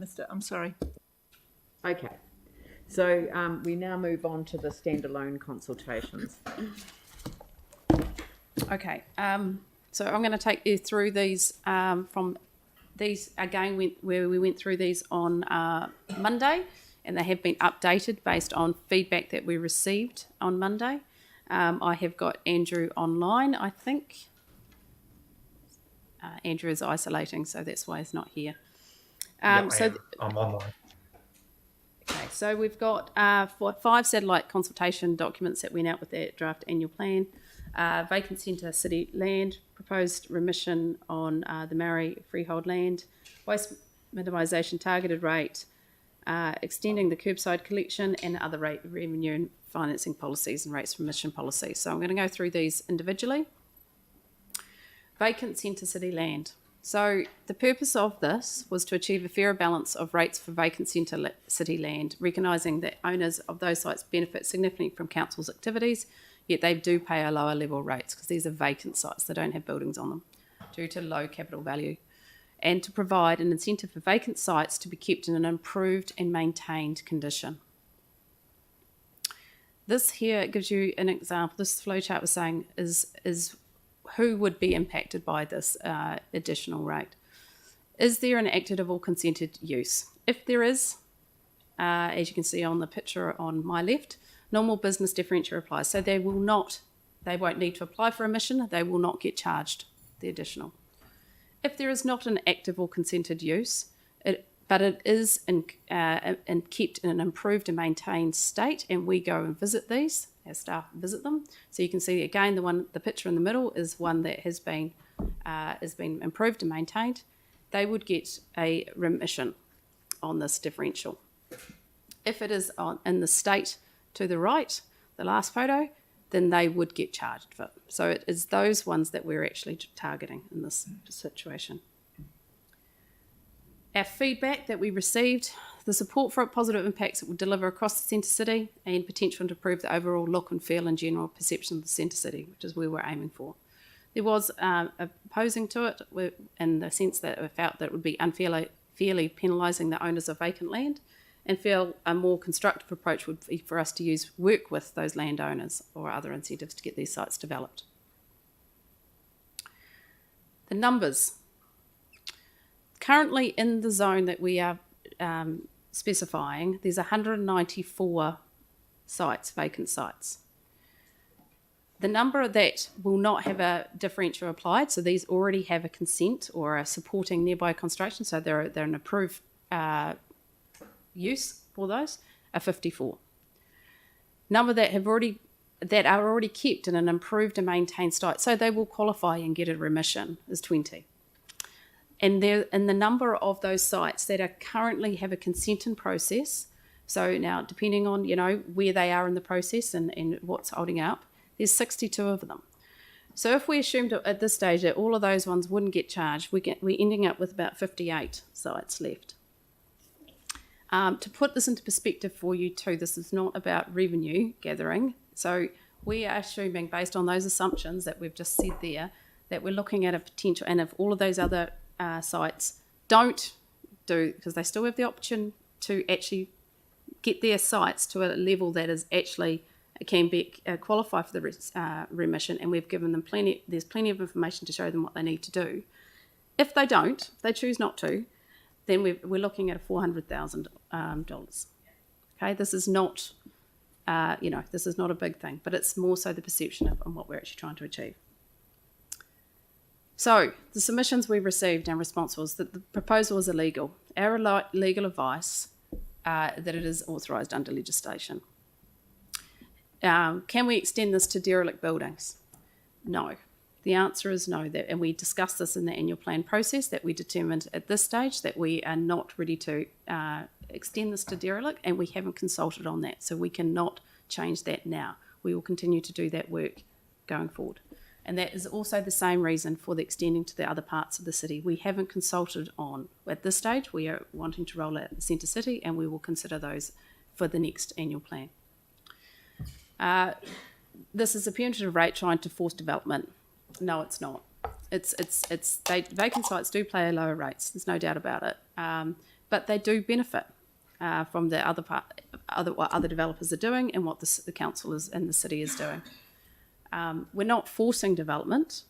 missed it. I'm sorry. Okay. So we now move on to the standalone consultations. Okay. So I'm going to take you through these from these again where we went through these on Monday, and they have been updated based on feedback that we received on Monday. I have got Andrew online, I think. Andrew is isolating, so that's why he's not here. I'm online. Okay, so we've got 5 satellite consultation documents that went out with that draft annual plan. Vacant centre city land, proposed remission on the Maori freehold land, waste minimisation targeted rate, extending the curbside collection, and other rate revenue and financing policies and rates remission policies. So I'm going to go through these individually. Vacant centre city land. So the purpose of this was to achieve a fairer balance of rates for vacant centre city land, recognising that owners of those sites benefit significantly from council's activities, yet they do pay a lower level rates because these are vacant sites, they don't have buildings on them, due to low capital value, and to provide an incentive for vacant sites to be kept in an improved and maintained condition. This here gives you an example. This flowchart was saying is who would be impacted by this additional rate. Is there an active or consented use? If there is, as you can see on the picture on my left, normal business differential applies. So they won't need to apply for emission, they will not get charged the additional. If there is not an active or consented use, but it is kept in an improved and maintained state, and we go and visit these, our staff visit them. So you can see again the picture in the middle is one that has been improved and maintained. They would get a remission on this differential. If it is in the state to the right, the last photo, then they would get charged for it. So it is those ones that we're actually targeting in this situation. Our feedback that we received, the support for positive impacts it will deliver across the centre city and potential to improve the overall look and feel and general perception of the centre city, which is where we're aiming for. There was opposing to it in the sense that we felt that it would be fairly penalising the owners of vacant land, and feel a more constructive approach would be for us to work with those landowners or other incentives to get these sites developed. The numbers. Currently in the zone that we are specifying, there's 194 sites, vacant sites. The number that will not have a differential applied, so these already have a consent or are supporting nearby construction, so they're an approved use for those, are 54. Number that are already kept in an improved and maintained state, so they will qualify and get a remission, is 20. And the number of those sites that are currently have a consent in process, so now depending on where they are in the process and what's holding up, there's 62 of them. So if we assumed at this stage that all of those ones wouldn't get charged, we're ending up with about 58 sites left. To put this into perspective for you too, this is not about revenue gathering. So we are assuming, based on those assumptions that we've just said there, that we're looking at a potential, and if all of those other sites don't do, because they still have the option to actually get their sites to a level that is actually can be qualify for the remission, and we've given them there's plenty of information to show them what they need to do. If they don't, if they choose not to, then we're looking at $400,000. Okay, this is not, this is not a big thing, but it's more so the perception of what we're actually trying to achieve. So the submissions we received and response was that the proposal is illegal. Our legal advice that it is authorised under legislation. Can we extend this to derelict buildings? No. The answer is no, and we discussed this in the annual plan process, that we determined at this stage that we are not ready to extend this to derelict, and we haven't consulted on that, so we cannot change that now. We will continue to do that work going forward. And that is also the same reason for the extending to the other parts of the city. We haven't consulted on, at this stage, we are wanting to roll out the centre city, and we will consider those for the next annual plan. This is a punitive rate trying to force development. No, it's not. Vacant sites do play lower rates. There's no doubt about it. but they do benefit from the what other developers are doing and what the council is and the city is doing. We're not forcing development.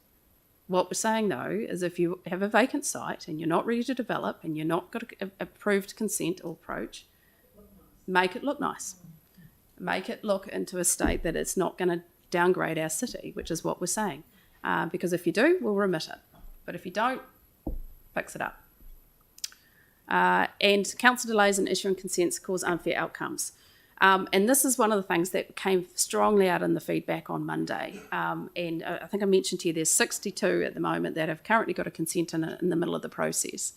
What we're saying, though, is if you have a vacant site and you're not ready to develop and you're not got a approved consent or approach, make it look nice. Make it look into a state that it's not going to downgrade our city, which is what we're saying. Because if you do, we'll remit it. But if you don't, fix it up. And council delays in issuing consents cause unfair outcomes. And this is one of the things that came strongly out in the feedback on Monday. And I think I mentioned to you there's 62 at the moment that have currently got a consent in the middle of the process.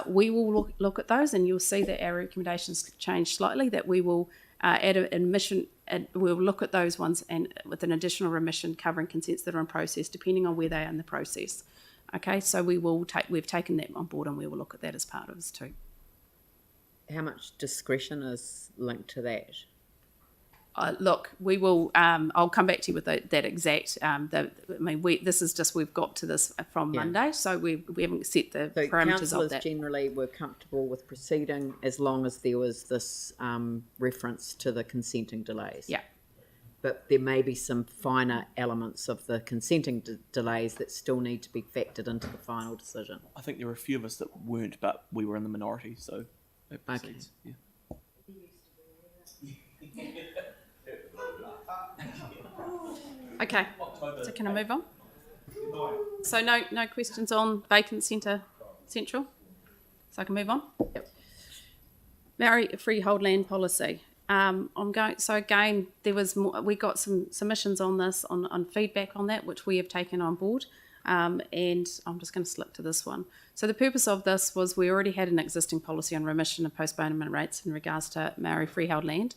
We will look at those, and you'll see that our recommendations change slightly, that we will add an admission, we'll look at those ones and with an additional remission covering consents that are in process, depending on where they are in the process. Okay, so we've taken that on board, and we will look at that as part of this too. How much discretion is linked to that? Look, we will. I'll come back to you with that exact. This is just we've got to this from Monday, so we haven't set the parameters councillors of that. Generally were comfortable with proceeding as long as there was this reference to the consenting delays. Yeah. But there may be some finer elements of the consenting delays that still need to be factored into the final decision. I think there were a few of us that weren't, but we were in the minority, so it proceeds. Yeah. Okay, so can I move on? So no questions on vacant centre central? So I can move on? Yep. Maori freehold land policy. So again, we got some submissions on this, on feedback on that, which we have taken on board. And I'm just going to slip to this one. So the purpose of this was we already had an existing policy on remission of postponement rates in regards to Maori freehold land.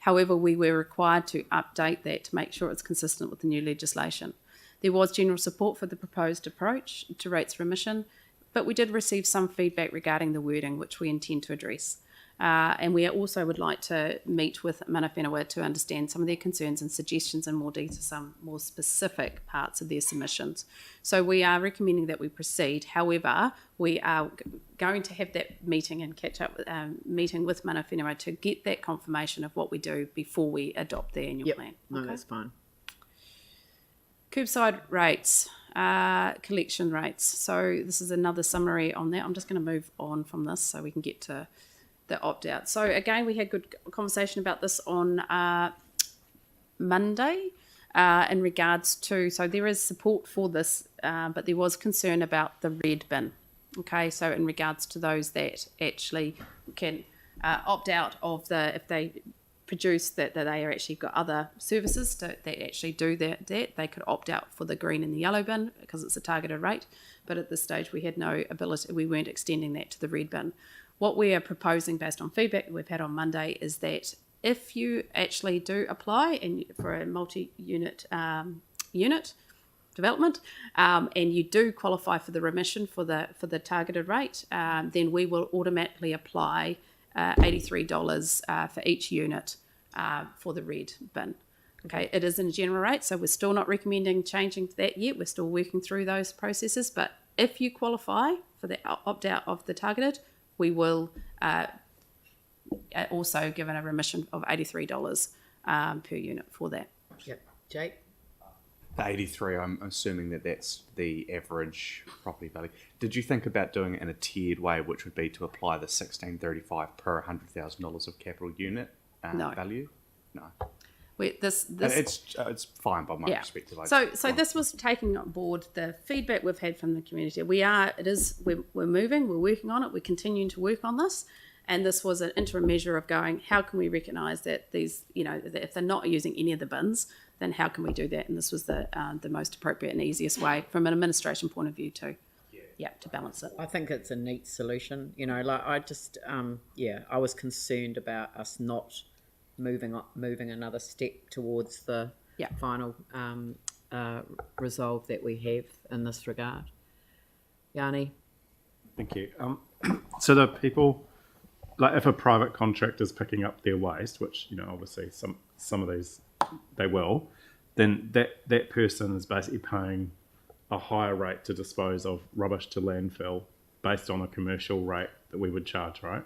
However, we were required to update that to make sure it's consistent with the new legislation. There was general support for the proposed approach to rates remission, but we did receive some feedback regarding the wording, which we intend to address. And we also would like to meet with mana whenua to understand some of their concerns and suggestions in more detail, some more specific parts of their submissions. So we are recommending that we proceed. However, we are going to have that meeting and catch up with meeting with mana whenua to get that confirmation of what we do before we adopt the annual plan. No, that's fine. Curbside rates, collection rates. So this is another summary on that. I'm just going to move on from this so we can get to the opt-out. So again, we had good conversation about this on Monday in regards to, so there is support for this, but there was concern about the red bin. Okay, so in regards to those that actually can opt out of if they produce that they are actually got other services that actually do that, they could opt out for the green and the yellow bin because it's a targeted rate. But at this stage, we had no ability, we weren't extending that to the red bin. What we are proposing based on feedback that we've had on Monday is that if you actually do apply for a multi-unit unit development and you do qualify for the remission for the targeted rate, then we will automatically apply $83 for each unit for the red bin. Okay, it is in a general rate, so we're still not recommending changing that yet. We're still working through those processes, but if you qualify for the opt-out of the targeted, we will also give a remission of $83 per unit for that. Yep. Jake? The 83, I'm assuming that's the average property value. Did you think about doing it in a tiered way, which would be to apply the $16.35 per $100,000 of capital unit value? No. It's fine by my perspective. So this was taking on board the feedback we've had from the community. We're moving, we're working on it, we're continuing to work on this, and this was an interim measure of going, how can we recognise that these, that if they're not using any of the bins, then how can we do that? And this was the most appropriate and easiest way from an administration point of view to balance it. I think it's a neat solution. I was concerned about us not moving another step towards the final resolve that we have in this regard. Yanni? Thank you. So the people, like if a private contractor is picking up their waste, which, obviously some of these they will, then that person is basically paying a higher rate to dispose of rubbish to landfill based on a commercial rate that we would charge, right?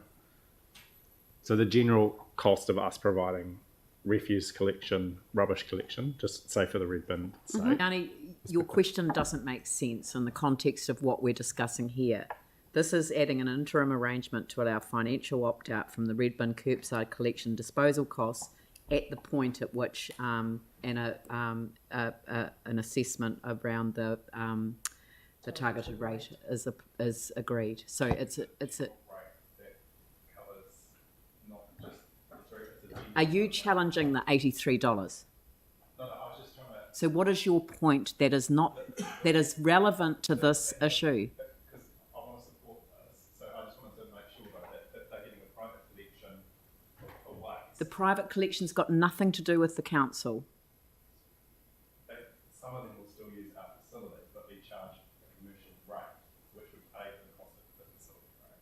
So the general cost of us providing refuse collection, rubbish collection, just say for the red bin sake. Yanni, your question doesn't make sense in the context of what we're discussing here. This is adding an interim arrangement to allow financial opt-out from the red bin curbside collection disposal costs at the point at which an assessment around the targeted rate is agreed. So it's a Are you challenging the $83? No, I was just trying to. So what is your point that is relevant to this issue? Because I want to support this, so I just wanted to make sure that they're getting a private collection of waste. The private collection's got nothing to do with the council. Some of them will still use our facilities, but be charged a commercial rate, which would pay for the cost of the facility rate.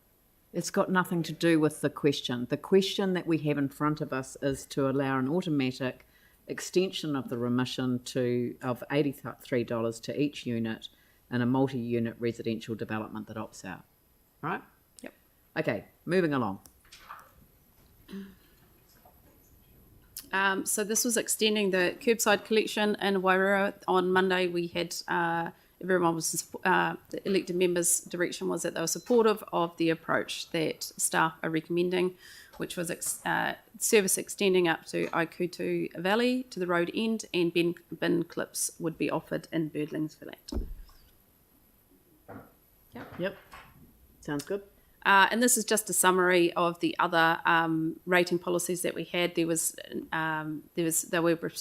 It's got nothing to do with the question. The question that we have in front of us is to allow an automatic extension of the remission of $83 to each unit in a multi-unit residential development that opts out. Right? Yep. Okay, moving along. So this was extending the curbside collection in Wairua. On Monday, we had everyone was the elected members' direction was that they were supportive of the approach that staff are recommending, which was service extending up to Aikutu Valley to the road end, and bin clips would be offered in Birdlings for that. Yep. Sounds good. And this is just a summary of the other rating policies that we had. They were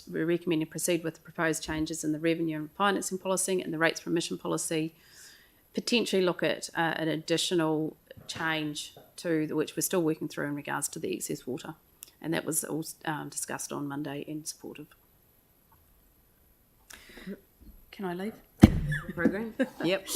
recommending proceed with the proposed changes in the revenue and financing policy and the rates for emission policy. Potentially look at an additional change which we're still working through in regards to the excess water, and that was all discussed on Monday and supportive. Can I leave? Program? Yep.